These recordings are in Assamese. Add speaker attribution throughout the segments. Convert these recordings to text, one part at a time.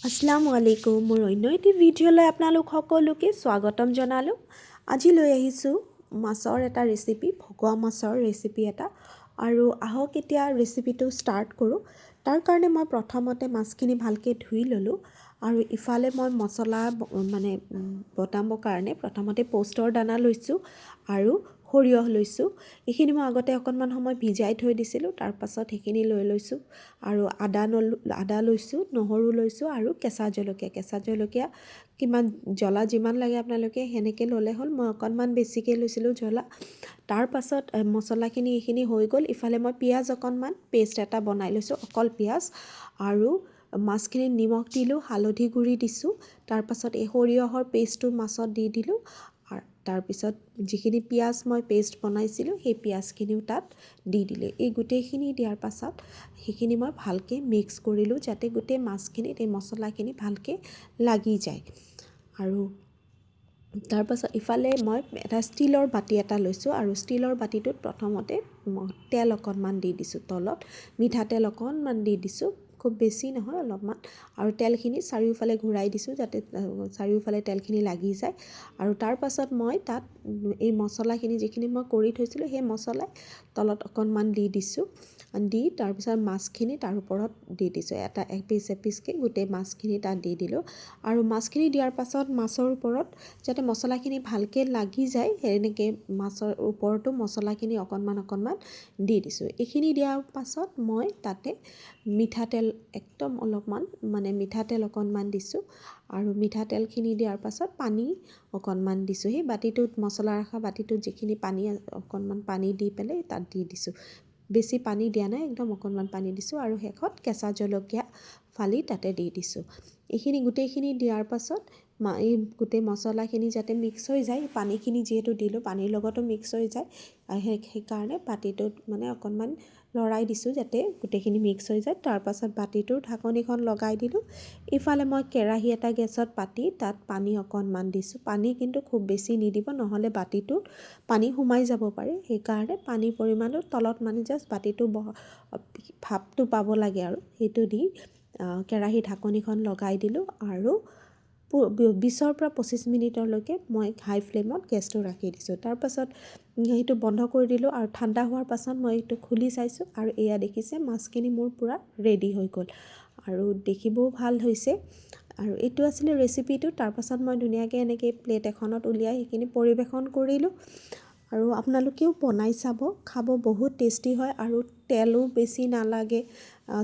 Speaker 1: আসসালামু আলাইকুম মোৰ অন্য এটি ভিডিঅ'লৈ আপোনালোক সকলোকে স্বাগতম জনালোঁ। আজি লৈ আহিছোঁ মাছৰ এটা ৰেচিপি, ভকুৱা মাছৰ ৰেচিপি এটা। আৰু আহক এতিয়া ৰেচিপিটো ষ্টাৰ্ট কৰোঁ। তাৰ কাৰণে মই প্ৰথমতে মাছখিনি ভালকৈ ধুই ল'লোঁ আৰু ইফালে মই মছলা বনাবৰ কাৰণে প্ৰথমতে প'ষ্টৰ দানা লৈছোঁ আৰু সৰিয়হ লৈছোঁ। এইখিনি মই আগতে অকণমান সময় ভিজাই থৈ দিছিলোঁ, তাৰপাছত সেইখিনি লৈ লৈছোঁ। আৰু আদা লৈছোঁ, নহৰু লৈছোঁ আৰু কেঁচা জলকীয়া কিমান জ্বলা যিমান লাগে আপোনালোকে সেনেকৈ ল'লে হ'ল। মই অকণমান বেছিকৈ লৈছিলোঁ জ্বলা। তাৰপাছত মছলাখিনি এইখিনি হৈ গ'ল। ইফালে মই পিঁয়াজ অকণমান পেষ্ট এটা বনাই লৈছোঁ, অকল পিঁয়াজ। আৰু মাছখিনিত নিমখ দিলোঁ, হালধি গুড়ি দিছোঁ। তাৰপাছত এই সৰিয়হৰ পেষ্টটো মাছত দি দিলোঁ। আৰু তাৰপিছত যিখিনি পিঁয়াজ মই পেষ্ট বনাইছিলোঁ সেই পিঁয়াজখিনিও তাত দি দিলোঁ। এই গোটেইখিনি দিয়াৰ পাছত সেইখিনি মই ভালকৈ মিক্স কৰিলোঁ যাতে গোটেই মাছখিনিত এই মছলাখিনি ভালকৈ লাগি যায়। আৰু তাৰপাছত ইফালে মই এটা ষ্টীলৰ বাতি এটা লৈছোঁ আৰু ষ্টীলৰ বাতিটোত প্ৰথমতে তেল অকণমান দি দিছোঁ তলত, মিঠাতেল অকণমান দি দিছোঁ, খুব বেছি নহয় অলপমান। আৰু তেলখিনি চাৰিওফালে ঘূৰাই দিছোঁ যাতে চাৰিওফালে তেলখিনি লাগি যায়। আৰু তাৰপাছত মই তাত এই মছলাখিনি যিখিনি মই কৰি থৈছিলোঁ সেই মছলাই তলত অকণমান দি দিছোঁ। দি তাৰপিছত মাছখিনি তাৰ ওপৰত দি দিছোঁ, এপিচকৈ গোটেই মাছখিনি তাত দি দিলোঁ। আৰু মাছখিনি দিয়াৰ পাছত মাছৰ ওপৰত যাতে মছলাখিনি ভালকৈ লাগি যায় সেনেকৈ মাছৰ ওপৰতো মছলাখিনি অকণমান দি দিছোঁ। এইখিনি দিয়াৰ পাছত মই তাতে মিঠাতেল একদম অলপমান মিঠাতেল অকণমান দিছোঁ। আৰু মিঠাতেলখিনি দিয়াৰ পাছত পানী অকণমান দিছোঁ। সেই বাতিটোত মছলা ৰখা বাতিটোত যিখিনি পানী অকণমান পানী দি পেলাই তাত দি দিছোঁ। বেছি পানী দিয়া নাই, একদম অকণমান পানী দিছোঁ। আৰু শেষত কেঁচা জলকীয়া ফালি তাতে দি দিছোঁ। এইখিনি গোটেইখিনি দিয়াৰ পাছত এই গোটেই মছলাখিনি যাতে মিক্স হৈ যায়, পানীখিনি যিহেতু দিলোঁ পানীৰ লগতো মিক্স হৈ যায়, সেইকাৰণে বাতিটোত অকণমান লৰাই দিছোঁ যাতে গোটেইখিনি মিক্স হৈ যায়। তাৰপাছত বাতিটোৰ ঢাকনিখন লগাই দিলোঁ। ইফালে মই কেৰাহী এটা গেছত পাতি তাত পানী অকণমান দিছোঁ। পানী কিন্তু খুব বেছি নিদিব, নহ'লে বাতিটোত পানী সোমাই যাব পাৰে। সেইকাৰণে পানীৰ পৰিমাণটো তলত জাষ্ট বাতিটো ভাপটো পাব লাগে আৰু সেইটো দি কেৰাহী ঢাকনিখন লগাই দিলোঁ। আৰু 20 পৰা 25 মিনিটলৈকে মই হাই ফ্লেমত গেছটো ৰাখি দিছোঁ। তাৰপাছত সেইটো বন্ধ কৰি দিলোঁ আৰু ঠাণ্ডা হোৱাৰ পাছত মই এইটো খুলি চাইছোঁ আৰু এয়া দেখিছে মাছখিনি মোৰ পূৰা ৰেডি হৈ গ'ল আৰু দেখিবও ভাল হৈছে। আৰু এইটো আছিলে ৰেচিপিটো। তাৰপাছত মই ধুনীয়াকৈ এনেকৈ প্লেট এখনত উলিয়াই সেইখিনি পৰিৱেশন কৰিলোঁ। আৰু আপোনালোকেও বনাই চাব, খাব বহুত টেষ্টি হয় আৰু তেলো বেছি নালাগে,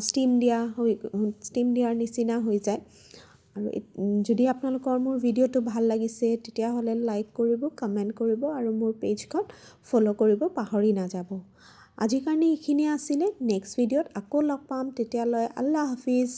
Speaker 1: ষ্টিম দিয়াৰ নিচিনা হৈ যায়। আৰু যদি আপোনালোকৰ মোৰ ভিডিঅ'টো ভাল লাগিছে তেতিয়াহ'লে লাইক কৰিব, কমেণ্ট কৰিব আৰু মোৰ পেজখন ফ'ল' কৰিব পাহৰি নাযাব। আজিৰ কাৰণে এইখিনিয়ে আছিলে। নেক্সট ভিডিঅ'ত আকৌ লগ পাম, তেতিয়ালৈ আল্লাহ হাফিজ।